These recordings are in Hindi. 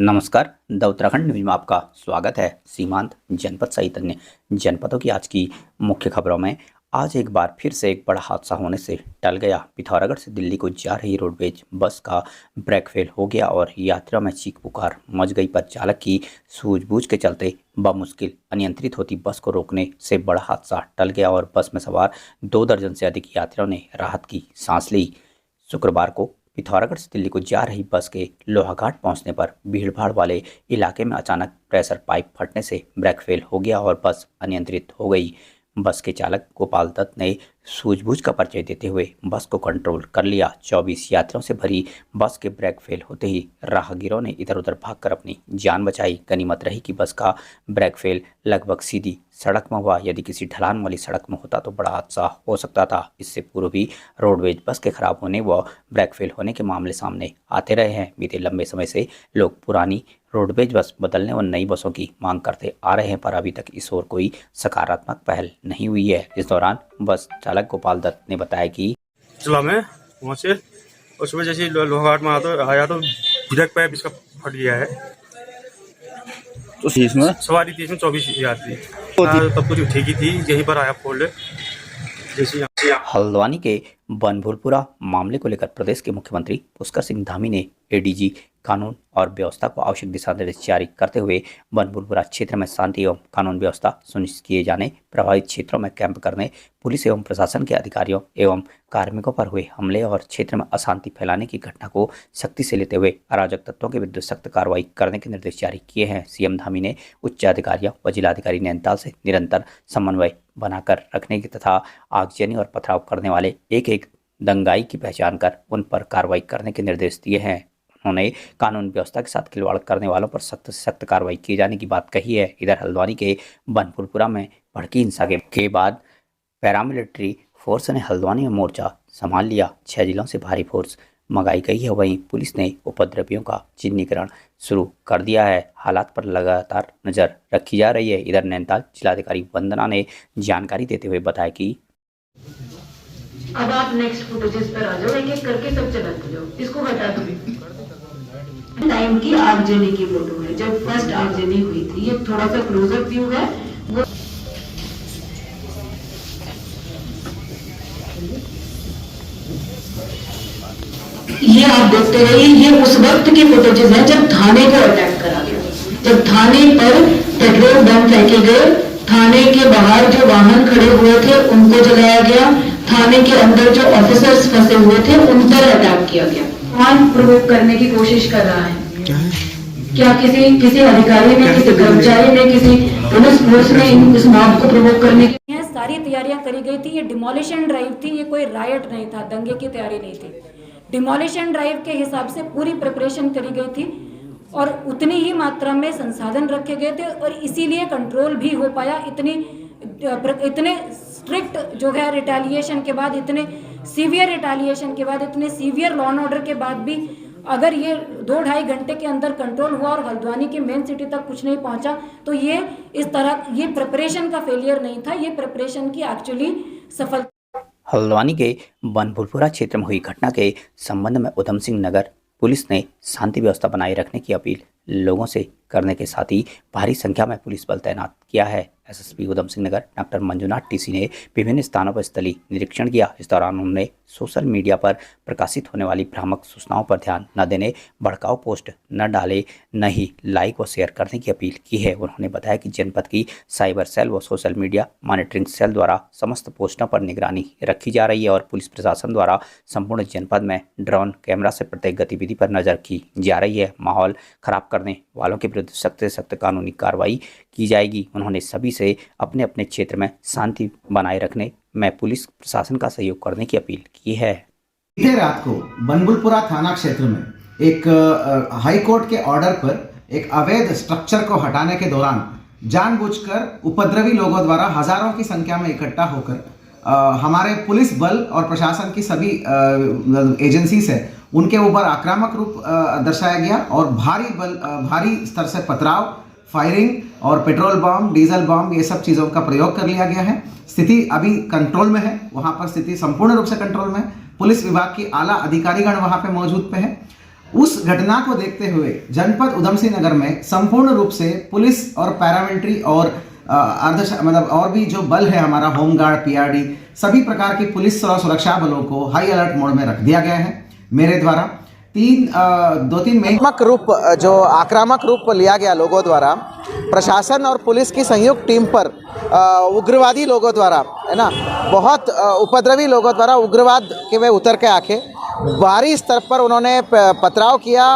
नमस्कार। द उत्तराखंड न्यूज में आपका स्वागत है। सीमांत जनपद सहित अन्य जनपदों की आज की मुख्य खबरों में आज एक बार फिर से एक बड़ा हादसा होने से टल गया। पिथौरागढ़ से दिल्ली को जा रही रोडवेज बस का ब्रेक फेल हो गया और यात्रियों में चीख पुकार मच गई, पर चालक की सूझबूझ के चलते बमुश्किल अनियंत्रित होती बस को रोकने से बड़ा हादसा टल गया और बस में सवार 2 दर्जन से अधिक यात्रियों ने राहत की सांस ली। शुक्रवार को पिथौरागढ़ से दिल्ली को जा रही बस के लोहाघाट पहुंचने पर भीड़भाड़ वाले इलाके में अचानक प्रेशर पाइप फटने से ब्रेक फेल हो गया और बस अनियंत्रित हो गई। बस के चालक गोपाल दत्त ने सूझबूझ का परिचय देते हुए बस को कंट्रोल कर लिया। 24 यात्रियों से भरी बस के ब्रेक फेल होते ही राहगीरों ने इधर उधर भागकर अपनी जान बचाई। गनीमत रही कि बस का ब्रेक फेल लगभग सीधी सड़क में हुआ। यदि किसी ढलान वाली सड़क में होता तो बड़ा हादसा हो सकता था। इससे पूर्व भी रोडवेज बस के खराब होने व ब्रेक फेल होने के मामले सामने आते रहे हैं। बीते लंबे समय से लोग पुरानी रोडवेज बस बदलने और नई बसों की मांग करते आ रहे हैं, पर अभी तक इस ओर कोई सकारात्मक पहल नहीं हुई है। इस दौरान बस चालक गोपाल दत्त ने बताया कि चला मैं वहाँ से उस वजह से लोहाघाट में आया तो ब्रेक पाइप इसका फट गया है। तो इसमें सवारी थी, इसमें 24 यात्री तब तो ठीक ही थी। यहीं पर आया फोल्ड जैसे हल्द्वानी के बनभूलपुरा मामले को लेकर प्रदेश के मुख्यमंत्री पुष्कर सिंह धामी ने एडीजी कानून और व्यवस्था को आवश्यक दिशा निर्देश जारी करते हुए बनभूलपुरा क्षेत्र में शांति एवं कानून व्यवस्था सुनिश्चित किए जाने, प्रभावित क्षेत्रों में कैंप करने, पुलिस एवं प्रशासन के अधिकारियों एवं कार्मिकों पर हुए हमले और क्षेत्र में अशांति फैलाने की घटना को सख्ती से लेते हुए अराजक तत्वों के विरुद्ध सख्त कार्रवाई करने के निर्देश जारी किए हैं। सीएम धामी ने उच्च अधिकारियों व जिलाधिकारी नैनीताल से निरंतर समन्वय बनाकर रखने की तथा आगजनी और पथराव करने वाले एक दंगाई की पहचान कर उन पर कार्रवाई करने के निर्देश दिए हैं। उन्होंने कानून व्यवस्था के साथ खिलवाड़ करने वालों पर सख्त से सख्त कार्रवाई किए जाने की बात कही है। इधर हल्द्वानी के बनभूलपुरा में भड़की हिंसा के बाद पैरामिलिट्री फोर्स ने हल्द्वानी में मोर्चा संभाल लिया। 6 जिलों से भारी फोर्स मंगाई गई है। वहीं पुलिस ने उपद्रवियों का चिन्हीकरण शुरू कर दिया है। हालात पर लगातार नजर रखी जा रही है। इधर नैनीताल जिलाधिकारी वंदना ने जानकारी देते हुए बताया कि अब आप नेक्स्ट फुटेजेस पर आ जाओ, एक एक करके सब चलाते जाओ। इसको हटा दो। टाइम की आगजनी की फोटो है, जब फर्स्ट आगजनी हुई थी। ये थोड़ा सा क्लोजअप व्यू है। वो ये आप देखते रहिए। ये उस वक्त की फोटोजेस हैं जब थाने को अटैक करा गया, जब थाने पर पेट्रोल बम फेंके गए, थाने के बाहर जो वाहन खड़े हुए थे उनको जलाया गया, थाने के अंदर जो ऑफिसर्स फंसे हुए थे उन पर अटैक किया गया। कौन प्रोवोक करने की कोशिश कर रहा है? क्या किसी अधिकारी ने, किसी कर्मचारी ने, किसी पुलिस फोर्स ने इस मॉब को प्रोवोक करने की? सारी तैयारियां करी गई थी। ये डिमोलिशन ड्राइव थी, ये कोई रायट नहीं था, दंगे की तैयारी नहीं थी। डिमोलिशन ड्राइव के हिसाब से पूरी प्रिपरेशन करी गई थी और उतनी ही मात्रा में संसाधन रखे गए थे और इसीलिए कंट्रोल भी हो पाया। इतने स्ट्रिक्ट जो है रिटेलिएशन के बाद, इतने सीवियर रिटेलिएशन के बाद, इतने सीवियर लॉ एंड ऑर्डर के बाद भी अगर ये 2-2.5 घंटे के अंदर कंट्रोल हुआ और हल्द्वानी की मेन सिटी तक कुछ नहीं पहुंचा, तो ये इस तरह ये प्रिपरेशन का फेलियर नहीं था, ये प्रिपरेशन की एक्चुअली सफलता। हल्द्वानी के बनभूलपुरा क्षेत्र में हुई घटना के संबंध में उधम सिंह नगर पुलिस ने शांति व्यवस्था बनाए रखने की अपील लोगों से करने के साथ ही भारी संख्या में पुलिस बल तैनात किया है। SSP Udham Singh Nagar doctor Manjunath TC ने विभिन्न स्थानों पर स्थलीय निरीक्षण किया। इस दौरान उन्होंने सोशल मीडिया पर प्रकाशित होने वाली भ्रामक सूचनाओं पर ध्यान न देने, भड़काऊ पोस्ट न डाले, न ही लाइक व शेयर करने की अपील की है। उन्होंने बताया कि जनपद की साइबर सेल व सोशल मीडिया मॉनिटरिंग सेल द्वारा समस्त पोस्टों पर निगरानी रखी जा रही है और पुलिस प्रशासन द्वारा संपूर्ण जनपद में ड्रोन कैमरा से प्रत्येक गतिविधि पर नजर की जा रही है। माहौल खराब करने वालों के विरुद्ध सख्त से सख्त कानूनी कार्रवाई की जाएगी। उन्होंने सभी से अपने अपने क्षेत्र में शांति बनाए रखने में पुलिस प्रशासन का सहयोग करने की अपील की है। बीते रात को बनभूलपुरा थाना क्षेत्र में एक हाई कोर्ट के ऑर्डर पर एक अवैध स्ट्रक्चर को हटाने के दौरान जानबूझकर उपद्रवी लोगों द्वारा हजारों की संख्या में इकट्ठा होकर हमारे पुलिस बल और प्रशासन की सभी एजेंसीज है उनके ऊपर आक्रामक रूप दर्शाया गया और भारी स्तर से पथराव, फायरिंग और पेट्रोल बम, डीजल बम, ये सब चीज़ों का प्रयोग कर लिया गया है। स्थिति अभी कंट्रोल में है, वहाँ पर स्थिति संपूर्ण रूप से कंट्रोल में है। पुलिस विभाग की आला अधिकारीगण वहाँ पे मौजूद पे है। उस घटना को देखते हुए जनपद उधम सिंह नगर में संपूर्ण रूप से पुलिस और पैरामिलिट्री और मतलब और भी जो बल है हमारा, होमगार्ड, पीआरडी, सभी प्रकार की पुलिस और सुरक्षा बलों को हाई अलर्ट मोड में रख दिया गया है। मेरे द्वारा दो तीन आक्रामक रूप लिया गया लोगों द्वारा प्रशासन और पुलिस की संयुक्त टीम पर उग्रवादी लोगों द्वारा, है ना, बहुत उपद्रवी लोगों द्वारा उग्रवाद के वे उतर के आके भारी स्तर पर उन्होंने पथराव किया।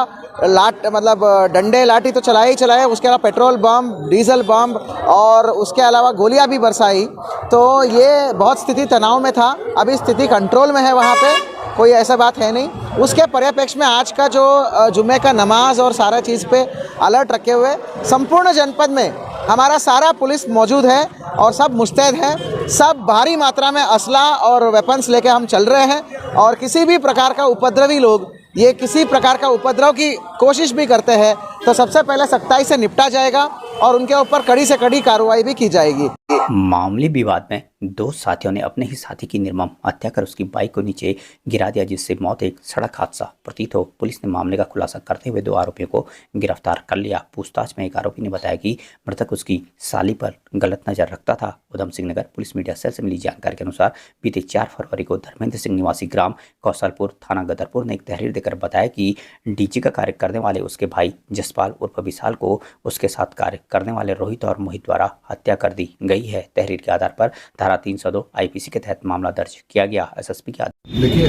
डंडे लाठी तो चलाए ही चलाए, उसके अलावा पेट्रोल बम, डीजल बम और उसके अलावा गोलियां भी बरसाई। तो ये बहुत स्थिति तनाव में था। अभी स्थिति कंट्रोल में है, वहाँ पे कोई ऐसा बात है नहीं। उसके परिप्रेक्ष्य में आज का जो जुम्मे का नमाज और सारा चीज़ पे अलर्ट रखे हुए संपूर्ण जनपद में हमारा सारा पुलिस मौजूद है और सब मुस्तैद हैं। सब भारी मात्रा में असला और वेपन्स लेके हम चल रहे हैं और किसी भी प्रकार का उपद्रवी लोग ये किसी प्रकार का उपद्रव की कोशिश भी करते हैं तो सबसे पहले सख्ताई से निपटा जाएगा और उनके ऊपर कड़ी से कड़ी कार्रवाई भी की जाएगी। मामूली विवाद में दो साथियों ने अपने ही साथी की निर्मम हत्या कर उसकी बाइक को नीचे गिरा दिया, जिससे मौत एक सड़क हादसा प्रतीत हो। पुलिस ने मामले का खुलासा करते हुए 2 आरोपियों को गिरफ्तार कर लिया। पूछताछ में एक आरोपी ने बताया कि मृतक उसकी साली पर गलत नजर रखता था। Udham Singh Nagar police media cell से मिली जानकारी के अनुसार बीते 4 फरवरी को धर्मेंद्र सिंह निवासी ग्राम कौशलपुर थाना गदरपुर ने एक तहरीर देकर बताया कि डीजे का कार्य करने वाले उसके भाई जसपाल उर्फ विशाल को उसके साथ कार्य करने वाले रोहित और मोहित द्वारा हत्या कर दी गई है। तहरीर के आधार पर धारा 302 आईपीसी के तहत मामला दर्ज किया गया। एसएसपी के देखिए,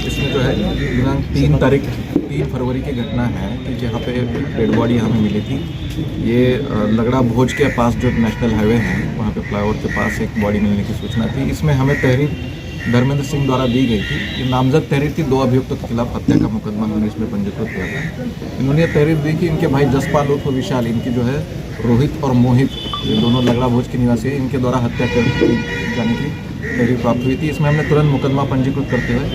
इसमें जो है दिनांक 3 फरवरी की घटना है कि जहाँ पे डेड बॉडी हमें मिली थी। ये लगड़ा भोज के पास जो नेशनल हाईवे है वहाँ पे फ्लाईओवर के पास एक बॉडी मिलने की सूचना थी। इसमें हमें तहरीर धर्मेंद्र सिंह द्वारा दी गई थी। ये नामजद तहरीर थी। 2 अभियुक्तों के खिलाफ हत्या का मुकदमा हमने इसमें पंजीकृत किया था। इन्होंने तहरीर दी कि इनके भाई जसपाल उर्फ विशाल, इनकी जो है रोहित और मोहित, ये दोनों लगड़ा भोज के निवासी है, इनके द्वारा हत्या कर जाने की तहरीर प्राप्त हुई थी। इसमें हमने तुरंत मुकदमा पंजीकृत करते हुए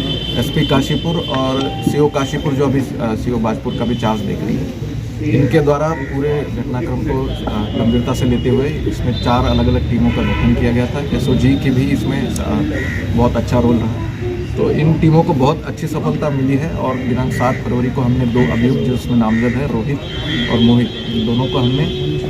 एसपी काशीपुर और सीओ काशीपुर, जो अभी सीओ बाजपुर का भी चार्ज देख रही है, इनके द्वारा पूरे घटनाक्रम को गंभीरता से लेते हुए इसमें 4 अलग अलग टीमों का गठन किया गया था। एसओजी की भी इसमें बहुत अच्छा रोल रहा। तो इन टीमों को बहुत अच्छी सफलता मिली है और दिनांक 7 फरवरी को हमने 2 अभियुक्त जिसमें नामजद है रोहित और मोहित, इन दोनों को हमने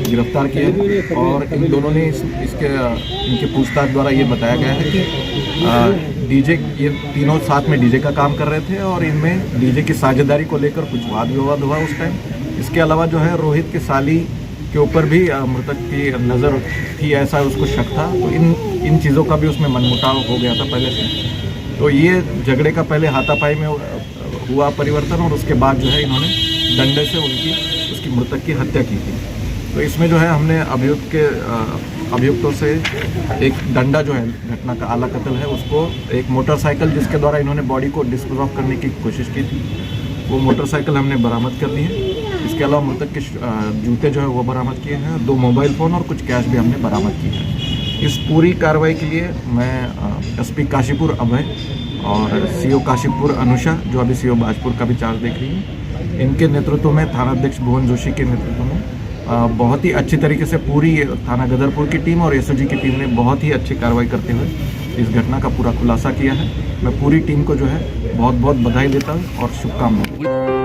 गिरफ्तार किया है। और इन दोनों ने इनके पूछताछ द्वारा ये बताया गया है कि डीजे, ये तीनों साथ में डीजे का काम कर रहे थे और इनमें डीजे की साझेदारी को लेकर कुछ वाद विवाद हुआ उस टाइम। इसके अलावा जो है रोहित की साली के ऊपर भी मृतक की नज़र थी, ऐसा उसको शक था। तो इन चीज़ों का भी उसमें मनमुटाव हो गया था पहले से। तो ये झगड़े का पहले हाथापाई में हुआ परिवर्तन और उसके बाद जो है इन्होंने डंडे से उसकी मृतक की हत्या की थी। तो इसमें जो है हमने अभियुक्तों से एक डंडा जो है घटना का आला कत्ल है उसको, एक मोटरसाइकिल जिसके द्वारा इन्होंने बॉडी को डिस्पोज ऑफ करने की कोशिश की थी, वो मोटरसाइकिल हमने बरामद कर दी है। इसके अलावा मृतक के जूते जो है वो बरामद किए हैं। 2 मोबाइल फ़ोन और कुछ कैश भी हमने बरामद किए हैं। इस पूरी कार्रवाई के लिए मैं एसपी काशीपुर अभय और सीओ काशीपुर अनुषा, जो अभी सीओ बाजपुर का भी चार्ज देख रही है, इनके नेतृत्व में थानाध्यक्ष भुवन जोशी के नेतृत्व में बहुत ही अच्छी तरीके से पूरी थाना गदरपुर की टीम और एसओजी की टीम ने बहुत ही अच्छी कार्रवाई करते हुए इस घटना का पूरा खुलासा किया है। मैं पूरी टीम को जो है बहुत बहुत बधाई देता हूँ और शुभकामनाएं।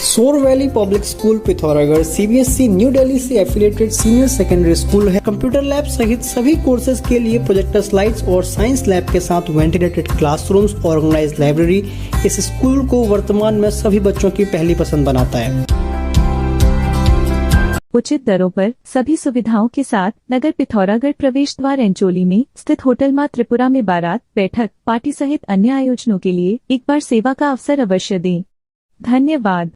सोर valley public school Pithoragarh CBSE new Delhi से एफिलिएटेड सीनियर सेकेंडरी स्कूल है। कंप्यूटर लैब सहित सभी कोर्सेज के लिए प्रोजेक्टर स्लाइड्स और साइंस लैब के साथ वेंटिलेटेड क्लासरूम्स, ऑर्गेनाइज्ड लाइब्रेरी इस स्कूल को वर्तमान में सभी बच्चों की पहली पसंद बनाता है। उचित दरों पर सभी सुविधाओं के साथ नगर पिथौरागढ़ प्रवेश द्वार एंचोली में स्थित होटल मां त्रिपुरा में बारात, बैठक, पार्टी सहित अन्य आयोजनों के लिए एक बार सेवा का अवसर अवश्य दें। धन्यवाद।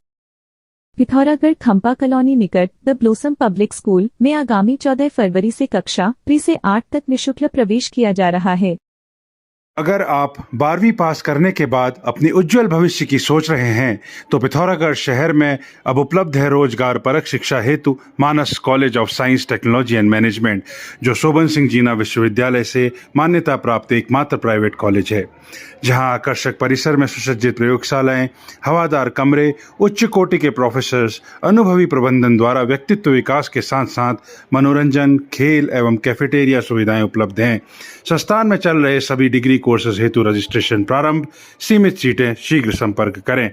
पिथौरागढ़ खंपा कॉलोनी निकट द ब्लोसम पब्लिक स्कूल में आगामी 14 फरवरी से कक्षा प्री से 8 तक निःशुल्क प्रवेश किया जा रहा है। अगर आप 12वीं पास करने के बाद अपने उज्जवल भविष्य की सोच रहे हैं तो पिथौरागढ़ शहर में अब उपलब्ध है रोजगार परक शिक्षा हेतु Manas college of science, technology and management, जो शोभन सिंह जीना विश्वविद्यालय से मान्यता प्राप्त एकमात्र प्राइवेट कॉलेज है, जहां आकर्षक परिसर में सुसज्जित प्रयोगशालाएं, हवादार कमरे, उच्च कोटि के प्रोफेसर्स, अनुभवी प्रबंधन द्वारा व्यक्तित्व विकास के साथ साथ मनोरंजन, खेल एवं कैफेटेरिया सुविधाएं उपलब्ध हैं। संस्थान में चल रहे सभी डिग्री कोर्सेज हेतु रजिस्ट्रेशन प्रारंभ। सीमित सीटें, शीघ्र संपर्क करें।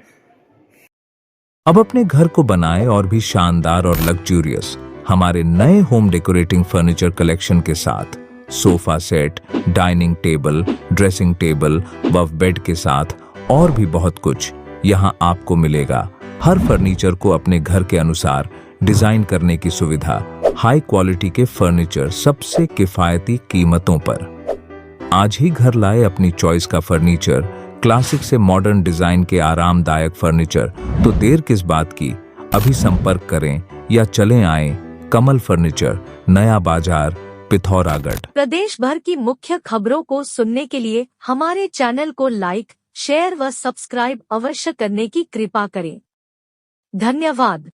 अब अपने घर को बनाएं और भी शानदार और लग्जूरियस हमारे नए होम डेकोरेटिंग फर्नीचर कलेक्शन के साथ। Sofa set, dining table, dressing table व बेड के साथ और भी बहुत कुछ यहाँ आपको मिलेगा। हर फर्नीचर को अपने घर के अनुसार डिजाइन करने की सुविधा, हाई क्वालिटी के फर्नीचर सबसे किफायती कीमतों पर। आज ही घर लाए अपनी चॉइस का फर्नीचर, क्लासिक से मॉडर्न डिजाइन के आरामदायक फर्नीचर। तो देर किस बात की, अभी संपर्क करें या चलें आए कमल फर्नीचर, नया बाजार, पिथौरागढ़। प्रदेश भर की मुख्य खबरों को सुनने के लिए हमारे चैनल को लाइक, शेयर व सब्सक्राइब अवश्य करने की कृपा करें। धन्यवाद।